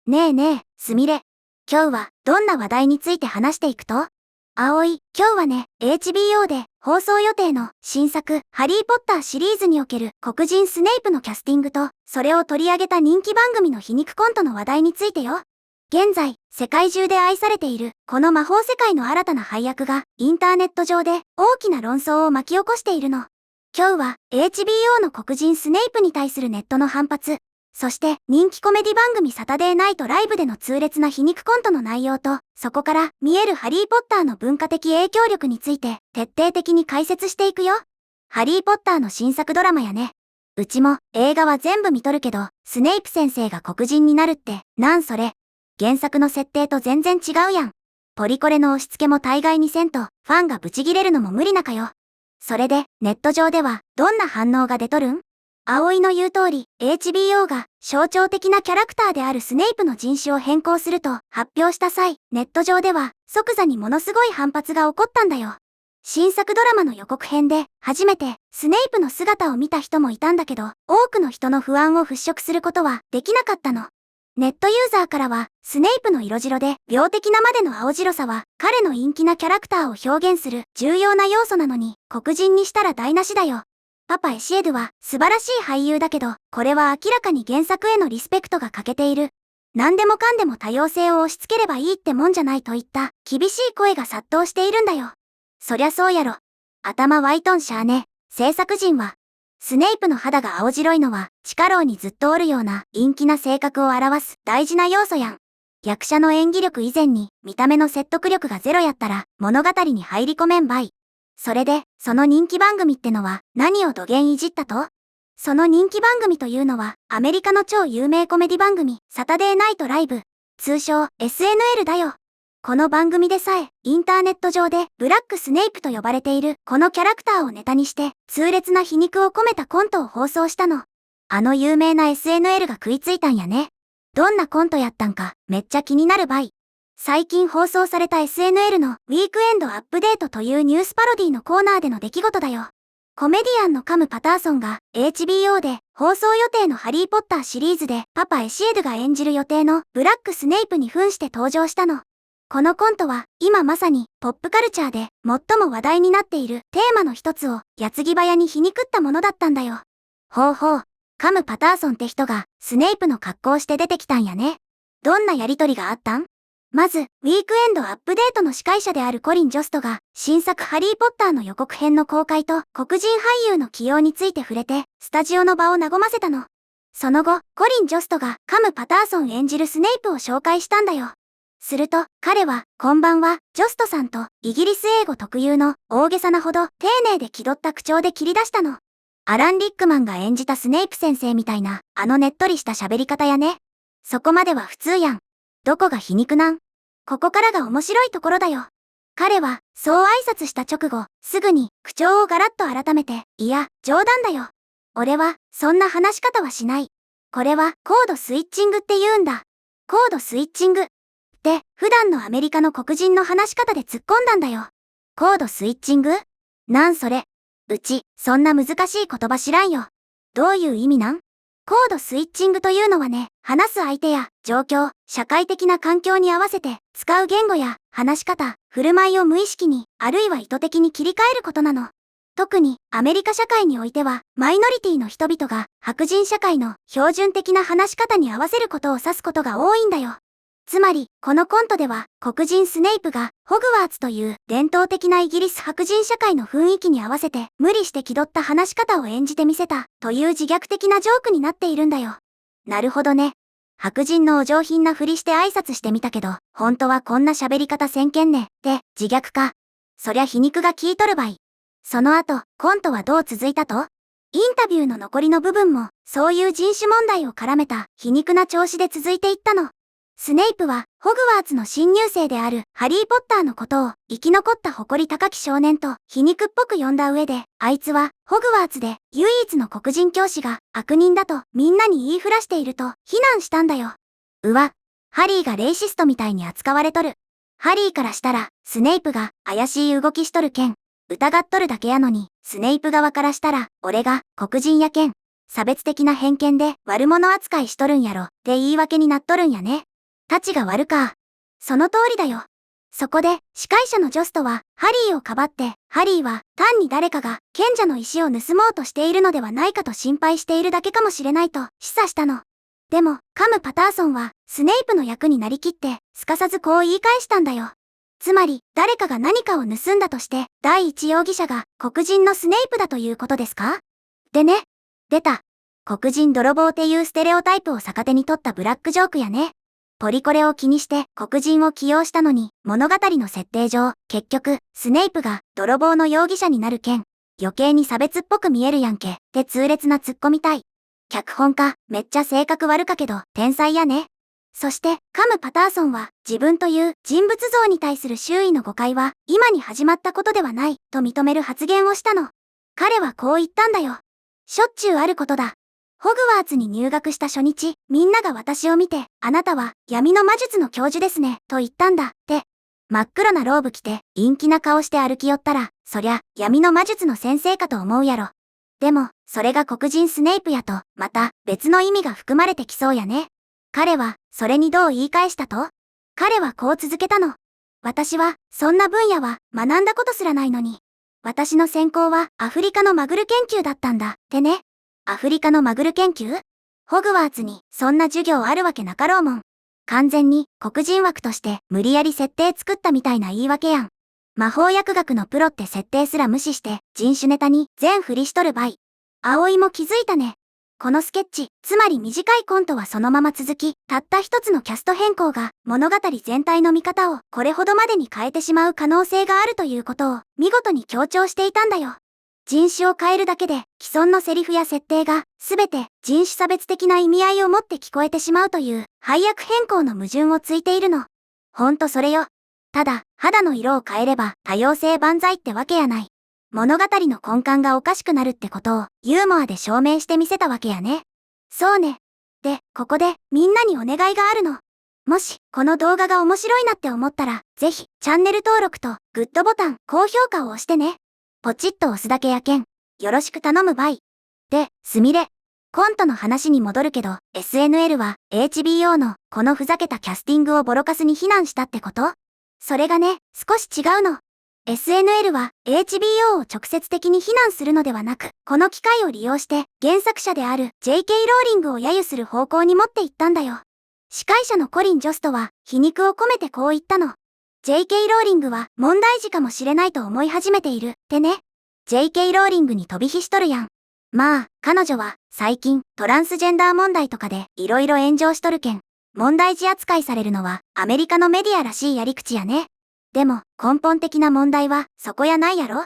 ねえねえ、すみれ。今日はどんな話題について話していくと？葵、今日はね、HBO で放送予定の新作、ハリーポッターシリーズにおける黒人スネイプのキャスティングと、それを取り上げた人気番組の皮肉コントの話題についてよ。現在、世界中で愛されている、この魔法世界の新たな配役が、インターネット上で大きな論争を巻き起こしているの。今日は HBO の黒人スネイプに対するネットの反発、そして人気コメディ番組サタデーナイトライブでの痛烈な皮肉コントの内容と、そこから見えるハリーポッターの文化的影響力について徹底的に解説していくよ。ハリーポッターの新作ドラマやね。うちも映画は全部見とるけど、スネイプ先生が黒人になるって、なんそれ。原作の設定と全然違うやん。ポリコレの押し付けも大概にせんと、ファンがブチギレるのも無理なかよ。それで、ネット上では、どんな反応が出とるん？葵の言う通り、HBO が象徴的なキャラクターであるスネイプの人種を変更すると発表した際、ネット上では即座にものすごい反発が起こったんだよ。新作ドラマの予告編で初めてスネイプの姿を見た人もいたんだけど、多くの人の不安を払拭することはできなかったの。ネットユーザーからは、スネイプの色白で病的なまでの青白さは彼の陰気なキャラクターを表現する重要な要素なのに、黒人にしたら台無しだよ。パパエシエドは素晴らしい俳優だけど、これは明らかに原作へのリスペクトが欠けている。何でもかんでも多様性を押し付ければいいってもんじゃないといった厳しい声が殺到しているんだよ。そりゃそうやろ。頭ワイトンシャーね。制作陣は。スネイプの肌が青白いのは、地下牢にずっとおるような陰気な性格を表す大事な要素やん。役者の演技力以前に見た目の説得力がゼロやったら物語に入り込めんばい。それで、その人気番組ってのは何をどげんいじったと？その人気番組というのは、アメリカの超有名コメディ番組、サタデーナイトライブ、通称 SNL だよ。この番組でさえ、インターネット上でブラックスネイプと呼ばれているこのキャラクターをネタにして、痛烈な皮肉を込めたコントを放送したの。あの有名な SNL が食いついたんやね。どんなコントやったんか、めっちゃ気になるばい。最近放送された SNL のウィークエンドアップデートというニュースパロディのコーナーでの出来事だよ。コメディアンのカム・パターソンが HBO で放送予定のハリーポッターシリーズでパパエシエドが演じる予定のブラックスネイプに扮して登場したの。このコントは今まさにポップカルチャーで最も話題になっているテーマの一つを矢継ぎ早に皮肉ったものだったんだよ。ほうほう、カム・パターソンって人がスネイプの格好して出てきたんやね。どんなやりとりがあったん？まず、ウィークエンドアップデートの司会者であるコリン・ジョストが、新作ハリー・ポッターの予告編の公開と黒人俳優の起用について触れて、スタジオの場を和ませたの。その後、コリン・ジョストがカム・パターソン演じるスネイプを紹介したんだよ。すると、彼は、こんばんは、ジョストさんと、イギリス英語特有の大げさなほど丁寧で気取った口調で切り出したの。アラン・リックマンが演じたスネイプ先生みたいな、あのねっとりした喋り方やね。そこまでは普通やん。どこが皮肉なん？ここからが面白いところだよ。彼は、そう挨拶した直後、すぐに、口調をガラッと改めて、いや、冗談だよ。俺は、そんな話し方はしない。これは、コードスイッチングって言うんだ。コードスイッチング。って、普段のアメリカの黒人の話し方で突っ込んだんだよ。コードスイッチング？なんそれ。うち、そんな難しい言葉知らんよ。どういう意味なん？コードスイッチングというのはね、話す相手や状況、社会的な環境に合わせて使う言語や話し方、振る舞いを無意識に、あるいは意図的に切り替えることなの。特にアメリカ社会においては、マイノリティの人々が白人社会の標準的な話し方に合わせることを指すことが多いんだよ。つまり、このコントでは、黒人スネイプが、ホグワーツという伝統的なイギリス白人社会の雰囲気に合わせて、無理して気取った話し方を演じてみせた、という自虐的なジョークになっているんだよ。なるほどね。白人のお上品なふりして挨拶してみたけど、本当はこんな喋り方せんけんね、って自虐か。そりゃ皮肉が効いとるばい。その後、コントはどう続いたと？インタビューの残りの部分も、そういう人種問題を絡めた皮肉な調子で続いていったの。スネイプは、ホグワーツの新入生であるハリー・ポッターのことを生き残った誇り高き少年と皮肉っぽく呼んだ上で、あいつはホグワーツで唯一の黒人教師が悪人だとみんなに言いふらしていると非難したんだよ。うわ、ハリーがレイシストみたいに扱われとる。ハリーからしたら、スネイプが怪しい動きしとるけん、疑っとるだけやのに、スネイプ側からしたら、俺が黒人やけん、差別的な偏見で悪者扱いしとるんやろって言い訳になっとるんやね。たちが悪か。その通りだよ。そこで、司会者のジョストは、ハリーをかばって、ハリーは、単に誰かが、賢者の石を盗もうとしているのではないかと心配しているだけかもしれないと、示唆したの。でも、カム・パターソンは、スネイプの役になりきって、すかさずこう言い返したんだよ。つまり、誰かが何かを盗んだとして、第一容疑者が、黒人のスネイプだということですか？でね。出た。黒人泥棒っていうステレオタイプを逆手に取ったブラックジョークやね。ポリコレを気にして黒人を起用したのに、物語の設定上、結局、スネイプが泥棒の容疑者になる件、余計に差別っぽく見えるやんけ、って痛烈なツッコミたい。脚本家、めっちゃ性格悪かけど、天才やね。そして、カム・パターソンは、自分という人物像に対する周囲の誤解は、今に始まったことではない、と認める発言をしたの。彼はこう言ったんだよ。しょっちゅうあることだ。ホグワーツに入学した初日、みんなが私を見て、あなたは闇の魔術の教授ですね、と言ったんだ、って。真っ黒なローブ着て、陰気な顔して歩き寄ったら、そりゃ、闇の魔術の先生かと思うやろ。でも、それが黒人スネイプやと、また、別の意味が含まれてきそうやね。彼は、それにどう言い返したと？彼はこう続けたの。私は、そんな分野は、学んだことすらないのに。私の専攻は、アフリカのマグル研究だったんだ、ってね。アフリカのマグル研究？ホグワーツにそんな授業あるわけなかろうもん。完全に黒人枠として無理やり設定作ったみたいな言い訳やん。魔法薬学のプロって設定すら無視して人種ネタに全振りしとる場合。葵も気づいたね。このスケッチ、つまり短いコントはそのまま続き、たった一つのキャスト変更が物語全体の見方をこれほどまでに変えてしまう可能性があるということを見事に強調していたんだよ。人種を変えるだけで既存のセリフや設定が全て人種差別的な意味合いを持って聞こえてしまうという配役変更の矛盾をついているの。ほんとそれよ。ただ、肌の色を変えれば多様性万歳ってわけやない。物語の根幹がおかしくなるってことをユーモアで証明してみせたわけやね。そうね。で、ここでみんなにお願いがあるの。もし、この動画が面白いなって思ったら、ぜひ、チャンネル登録とグッドボタン、高評価を押してね。ポチッと押すだけやけん。よろしく頼むばい。で、すみれ。コントの話に戻るけど、SNL は HBO のこのふざけたキャスティングをボロカスに非難したってこと？それがね、少し違うの。SNL は HBO を直接的に非難するのではなく、この機会を利用して原作者である JK ローリングを揶揄する方向に持っていったんだよ。司会者のコリン・ジョストは皮肉を込めてこう言ったの。JK ローリングは問題児かもしれないと思い始めているってね。JK ローリングに飛び火しとるやん。まあ、彼女は最近トランスジェンダー問題とかで色々炎上しとるけん。問題児扱いされるのはアメリカのメディアらしいやり口やね。でも根本的な問題はそこやないやろ？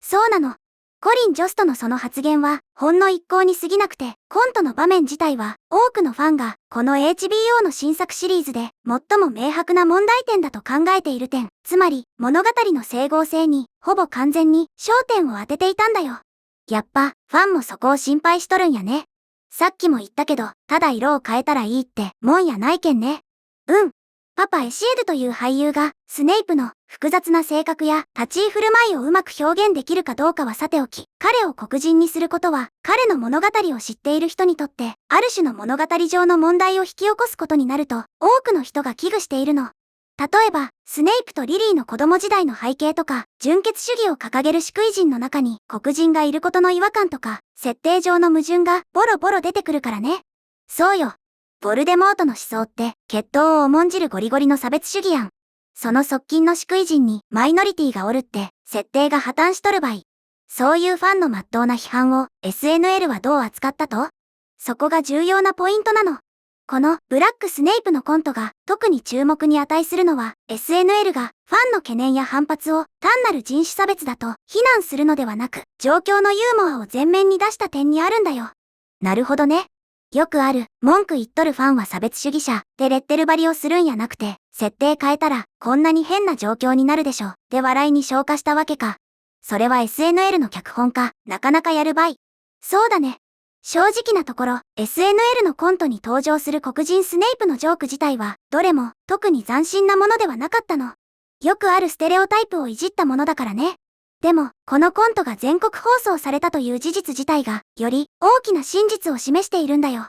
そうなの。コリン・ジョストのその発言はほんの一行に過ぎなくて、コントの場面自体は多くのファンがこの HBO の新作シリーズで最も明白な問題点だと考えている点、つまり物語の整合性にほぼ完全に焦点を当てていたんだよ。やっぱファンもそこを心配しとるんやね。さっきも言ったけど、ただ色を変えたらいいってもんやないけんね。うん。パパ・エシエドという俳優が、スネイプの複雑な性格や立ち居振る舞いをうまく表現できるかどうかはさておき、彼を黒人にすることは、彼の物語を知っている人にとって、ある種の物語上の問題を引き起こすことになると、多くの人が危惧しているの。例えば、スネイプとリリーの子供時代の背景とか、純血主義を掲げる祝意人の中に黒人がいることの違和感とか、設定上の矛盾がボロボロ出てくるからね。そうよ。ヴォルデモートの思想って、血統を重んじるゴリゴリの差別主義やん。その側近の祝意人にマイノリティがおるって、設定が破綻しとる場合。そういうファンの真っ当な批判を SNL はどう扱ったと？そこが重要なポイントなの。このブラックスネイプのコントが特に注目に値するのは SNL がファンの懸念や反発を単なる人種差別だと非難するのではなく、状況のユーモアを前面に出した点にあるんだよ。なるほどね。よくある、文句言っとるファンは差別主義者でレッテル張りをするんやなくて、設定変えたらこんなに変な状況になるでしょ。で笑いに消化したわけか。それは SNL の脚本家、なかなかやるばい。そうだね。正直なところ、SNL のコントに登場する黒人スネイプのジョーク自体は、どれも特に斬新なものではなかったの。よくあるステレオタイプをいじったものだからね。でも、このコントが全国放送されたという事実自体が、より大きな真実を示しているんだよ。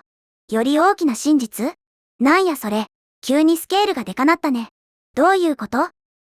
より大きな真実？なんやそれ。急にスケールがでかなったね。どういうこと？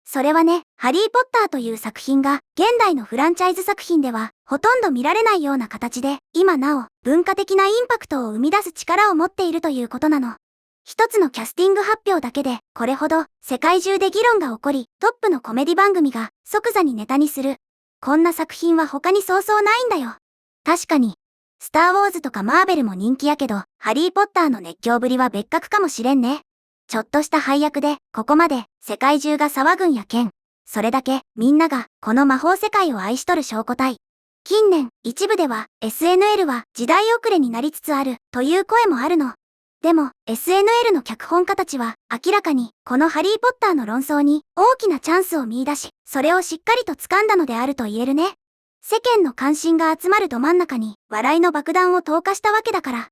それはね、ハリー・ポッターという作品が、現代のフランチャイズ作品では、ほとんど見られないような形で、今なお、文化的なインパクトを生み出す力を持っているということなの。一つのキャスティング発表だけで、これほど、世界中で議論が起こり、トップのコメディ番組が、即座にネタにする。こんな作品は他にそうそうないんだよ。確かに、スター・ウォーズとかマーベルも人気やけど、ハリー・ポッターの熱狂ぶりは別格かもしれんね。ちょっとした配役で、ここまで世界中が騒ぐんやけん。それだけみんながこの魔法世界を愛しとる証拠体。近年、一部では SNL は時代遅れになりつつあるという声もあるの。でも SNL の脚本家たちは明らかにこのハリー・ポッターの論争に大きなチャンスを見出し、それをしっかりと掴んだのであると言えるね。世間の関心が集まるど真ん中に笑いの爆弾を投下したわけだから。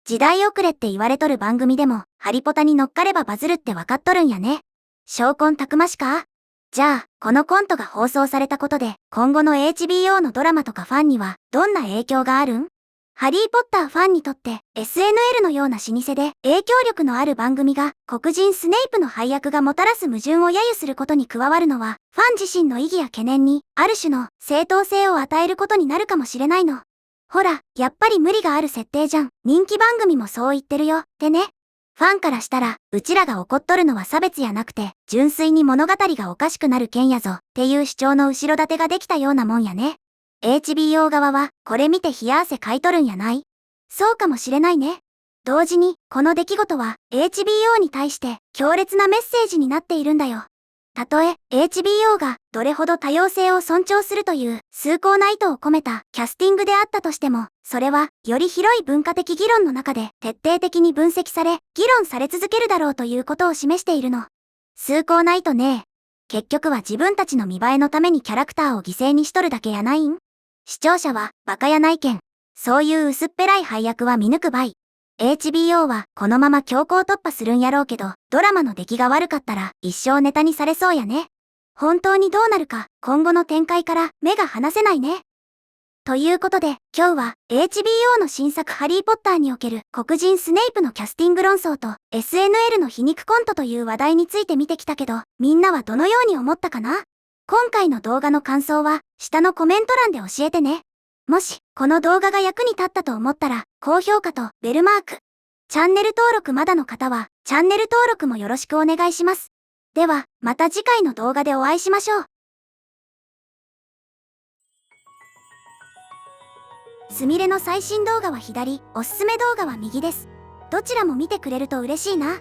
時代遅れって言われとる番組でも、ハリポタに乗っかればバズるってわかっとるんやね。証拠たくましか？じゃあ、このコントが放送されたことで、今後の HBO のドラマとかファンには、どんな影響があるん？ハリーポッターファンにとって、SNL のような老舗で影響力のある番組が、黒人スネイプの配役がもたらす矛盾を揶揄することに加わるのは、ファン自身の意義や懸念に、ある種の正当性を与えることになるかもしれないの。ほら、やっぱり無理がある設定じゃん。人気番組もそう言ってるよ。ってね。ファンからしたら、うちらが怒っとるのは差別やなくて、純粋に物語がおかしくなる件やぞ、っていう主張の後ろ盾ができたようなもんやね。HBO 側は、これ見て冷や汗かいとるんやない？そうかもしれないね。同時に、この出来事は、HBO に対して、強烈なメッセージになっているんだよ。たとえ HBO がどれほど多様性を尊重するという崇高な意図を込めたキャスティングであったとしても、それはより広い文化的議論の中で徹底的に分析され、議論され続けるだろうということを示しているの。崇高な意図ね。結局は自分たちの見栄えのためにキャラクターを犠牲にしとるだけやないん？視聴者はバカやないけん。そういう薄っぺらい配役は見抜くばい。HBO はこのまま強行突破するんやろうけど、ドラマの出来が悪かったら一生ネタにされそうやね。本当にどうなるか、今後の展開から目が離せないね。ということで、今日は HBO の新作ハリーポッターにおける黒人スネイプのキャスティング論争と SNL の皮肉コントという話題について見てきたけど、みんなはどのように思ったかな？今回の動画の感想は下のコメント欄で教えてね。もし、この動画が役に立ったと思ったら、高評価とベルマーク。チャンネル登録まだの方は、チャンネル登録もよろしくお願いします。では、また次回の動画でお会いしましょう。すみれの最新動画は左、おすすめ動画は右です。どちらも見てくれると嬉しいな。